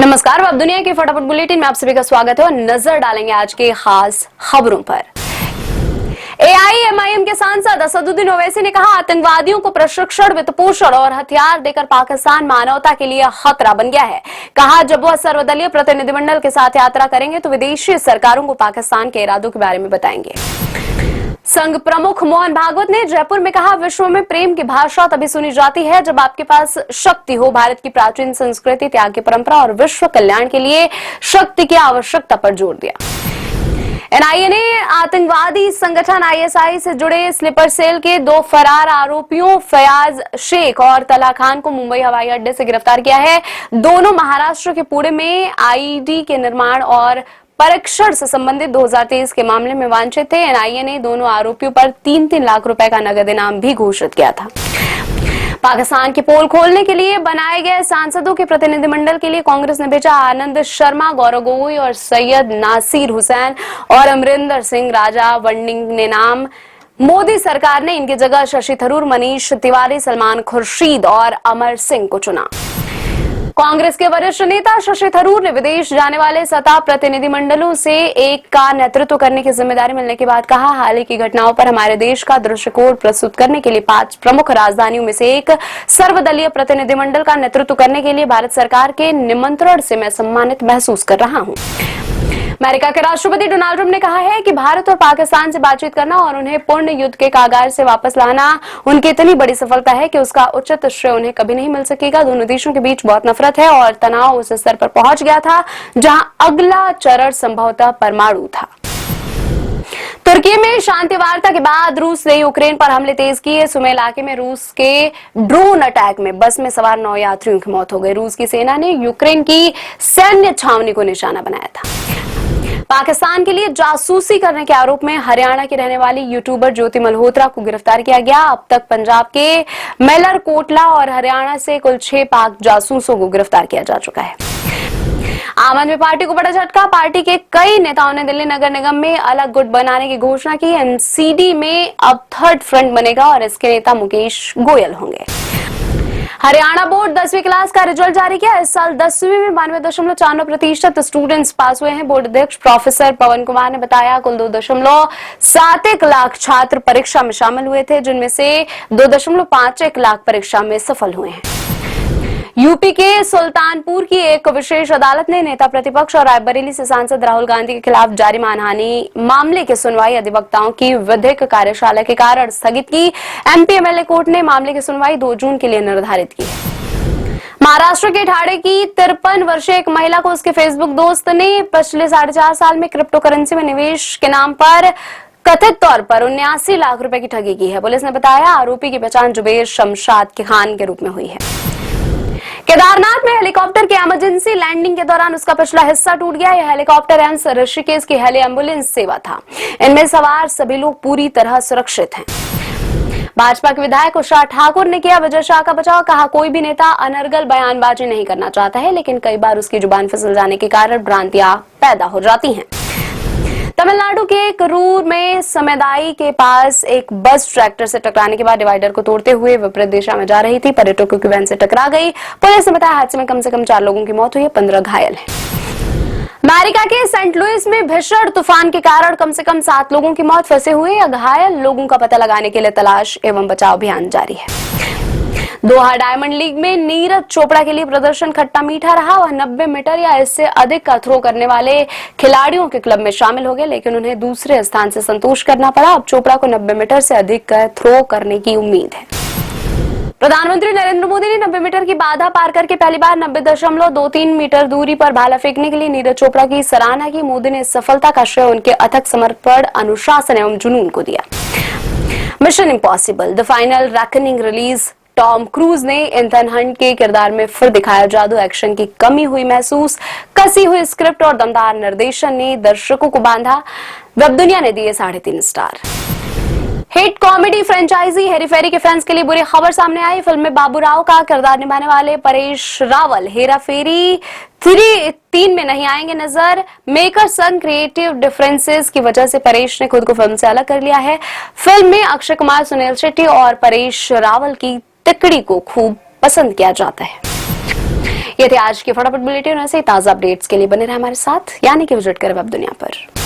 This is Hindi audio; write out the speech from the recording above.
नमस्कार, अब दुनिया के फटाफट बुलेटिन में आप सभी का स्वागत है और नजर डालेंगे आज के खास खबरों पर। एआईएमआईएम के सांसद असदुद्दीन ओवैसी ने कहा, आतंकवादियों को प्रशिक्षण, वित्तपोषण और हथियार देकर पाकिस्तान मानवता के लिए खतरा बन गया है। कहा, जब वह सर्वदलीय प्रतिनिधिमंडल के साथ यात्रा करेंगे तो विदेशी सरकारों को पाकिस्तान के इरादों के बारे में बताएंगे। संघ प्रमुख मोहन भागवत ने जयपुर में कहा, विश्व में प्रेम की भाषा तभी सुनी जाती है जब आपके पास शक्ति हो। भारत की प्राचीन संस्कृति, त्याग की परंपरा और विश्व कल्याण के लिए शक्ति की आवश्यकता पर जोर दिया। एनआईए ने आतंकवादी संगठन आईएसआई से जुड़े स्लीपर सेल के 2 फरार आरोपियों फयाज शेख और तला खान को मुंबई हवाई अड्डे से गिरफ्तार किया है। दोनों महाराष्ट्र के पुणे में आईईडी के निर्माण और परीक्षण से संबंधित 2023 के मामले में वांछित थे। एनआईए ने दोनों आरोपियों पर 3-3 लाख रुपए का नगद इनाम भी घोषित किया था। पाकिस्तान की पोल खोलने के लिए बनाए गए सांसदों के प्रतिनिधिमंडल के लिए कांग्रेस ने भेजा आनंद शर्मा, गौरव गोगोई और सैयद नासिर हुसैन और अमरिंदर सिंह राजा वंडिंग ने नाम। मोदी सरकार ने इनकी जगह शशि थरूर, मनीष तिवारी, सलमान खुर्शीद और अमर सिंह को चुना। कांग्रेस के वरिष्ठ नेता शशि थरूर ने विदेश जाने वाले सतत प्रतिनिधिमंडलों से एक का नेतृत्व करने की जिम्मेदारी मिलने के बाद कहा, हाल ही की घटनाओं पर हमारे देश का दृष्टिकोण प्रस्तुत करने के लिए 5 प्रमुख राजधानियों में से एक सर्वदलीय प्रतिनिधिमंडल का नेतृत्व करने के लिए भारत सरकार के निमंत्रण से मैं सम्मानित महसूस कर रहा हूं। अमेरिका के राष्ट्रपति डोनाल्ड ट्रंप ने कहा है कि भारत और पाकिस्तान से बातचीत करना और उन्हें पूर्ण युद्ध के कागार से वापस लाना उनकी इतनी बड़ी सफलता है कि उसका उचित श्रेय उन्हें कभी नहीं मिल सकेगा। दोनों देशों के बीच बहुत नफरत है और तनाव उस स्तर पर पहुंच गया था जहां अगला चरण संभवतः परमाणु था। तुर्की में शांति वार्ता के बाद रूस ने यूक्रेन पर हमले तेज किए। सुमे इलाके में रूस के ड्रोन अटैक में बस में सवार 9 यात्रियों की मौत हो गई। रूस की सेना ने यूक्रेन की सैन्य छावनी को निशाना बनाया था। पाकिस्तान के लिए जासूसी करने के आरोप में हरियाणा की रहने वाली यूट्यूबर ज्योति मल्होत्रा को गिरफ्तार किया गया। अब तक पंजाब के मेलरकोटला और हरियाणा से कुल 6 पाक जासूसों को गिरफ्तार किया जा चुका है। आम आदमी पार्टी को बड़ा झटका। पार्टी के कई नेताओं ने दिल्ली नगर निगम में अलग गुट बनाने की घोषणा की। एमसीडी में अब थर्ड फ्रंट बनेगा और इसके नेता मुकेश गोयल होंगे। हरियाणा बोर्ड 10वीं क्लास का रिजल्ट जारी किया। इस साल 10वीं में 92.94% स्टूडेंट्स पास हुए हैं। बोर्ड अध्यक्ष प्रोफेसर पवन कुमार ने बताया, कुल 2.71 लाख छात्र परीक्षा में शामिल हुए थे, जिनमें से 2.51 लाख परीक्षा में सफल हुए हैं। यूपी के सुल्तानपुर की एक विशेष अदालत ने नेता प्रतिपक्ष और रायबरेली से सांसद राहुल गांधी के खिलाफ जारी मानहानि मामले की सुनवाई अधिवक्ताओं की विधिक कार्यशाला के कारण स्थगित की। एमपी एमएलए कोर्ट ने मामले की सुनवाई 2 जून के लिए निर्धारित की। महाराष्ट्र के ठाणे की 53 वर्षीय एक महिला को उसके फेसबुक दोस्त ने पिछले 4.5 साल में क्रिप्टो करेंसी में निवेश के नाम पर कथित तौर पर 79 लाख रुपए की ठगी की है। पुलिस ने बताया, आरोपी की पहचान जुबेर शमशाद खान के रूप में हुई है। केदारनाथ में हेलीकॉप्टर की इमरजेंसी लैंडिंग के दौरान उसका पिछला हिस्सा टूट गया। यह हेलीकॉप्टर एम्स ऋषिकेश की हेली एम्बुलेंस सेवा था। इनमें सवार सभी लोग पूरी तरह सुरक्षित हैं। भाजपा के विधायक उषा ठाकुर ने किया विजय शाह का बचाव। कहा, कोई भी नेता अनर्गल बयानबाजी नहीं करना चाहता है, लेकिन कई बार उसकी जुबान फिसल जाने के कारण भ्रांतियां पैदा हो जाती हैं। तमिलनाडु के करूर में समेदाई के पास एक बस ट्रैक्टर से टकराने के बाद डिवाइडर को तोड़ते हुए विपरीत दिशा में जा रही थी। पर्यटकों की वैन से टकरा गई। पुलिस ने बताया, हादसे में कम से कम 4 लोगों की मौत हुई है, 15 घायल हैं। अमेरिका के सेंट लुइस में भीषण तूफान के कारण कम से कम 7 लोगों की मौत। फंसे हुए या घायल लोगों का पता लगाने के लिए तलाश एवं बचाव अभियान जारी है। दोहा डायमंड लीग में नीरज चोपड़ा के लिए प्रदर्शन खट्टा मीठा रहा। वह 90 मीटर या इससे अधिक का थ्रो करने वाले खिलाड़ियों के क्लब में शामिल हो गए, लेकिन उन्हें दूसरे स्थान से संतोष करना पड़ा। अब चोपड़ा को 90 मीटर से अधिक का थ्रो करने की उम्मीद है। प्रधानमंत्री नरेंद्र मोदी ने 90 मीटर की बाधा पार करके पहली बार 90.23 मीटर दूरी पर भाला फेंकने के लिए नीरज चोपड़ा की सराहना की। मोदी ने इस सफलता का श्रेय उनके अथक समर्पण, अनुशासन एवं जुनून को दिया। Mission impossible the final reckoning release. Tom cruise ने एथन हंट के किरदार में फिर दिखाया जादू। एक्शन की कमी हुई महसूस। कसी हुई स्क्रिप्ट और दमदार निर्देशन ने दर्शकों को बांधा। वेब दुनिया ने दिए 3.5 स्टार। हिट कॉमेडी फ्रेंचाइजी हेरी फेरी के फैंस के लिए बुरी खबर सामने आई। फिल्म में बाबू राव का किरदार निभाने वाले परेश रावल हेरा फेरी 3 में नहीं आएंगे नजर। मेकर संग क्रिएटिव डिफरेंसेस की वजह से परेश ने खुद को फिल्म से अलग कर लिया है। फिल्म में अक्षय कुमार, सुनील शेट्टी और परेश रावल की तिकड़ी को खूब पसंद किया जाता है। ये थे आज के फटाफट बुलेटिन। ऐसे ताजा अपडेट्स के लिए बने रहे हमारे साथ, यानी कि विजिट करें वेब दुनिया पर।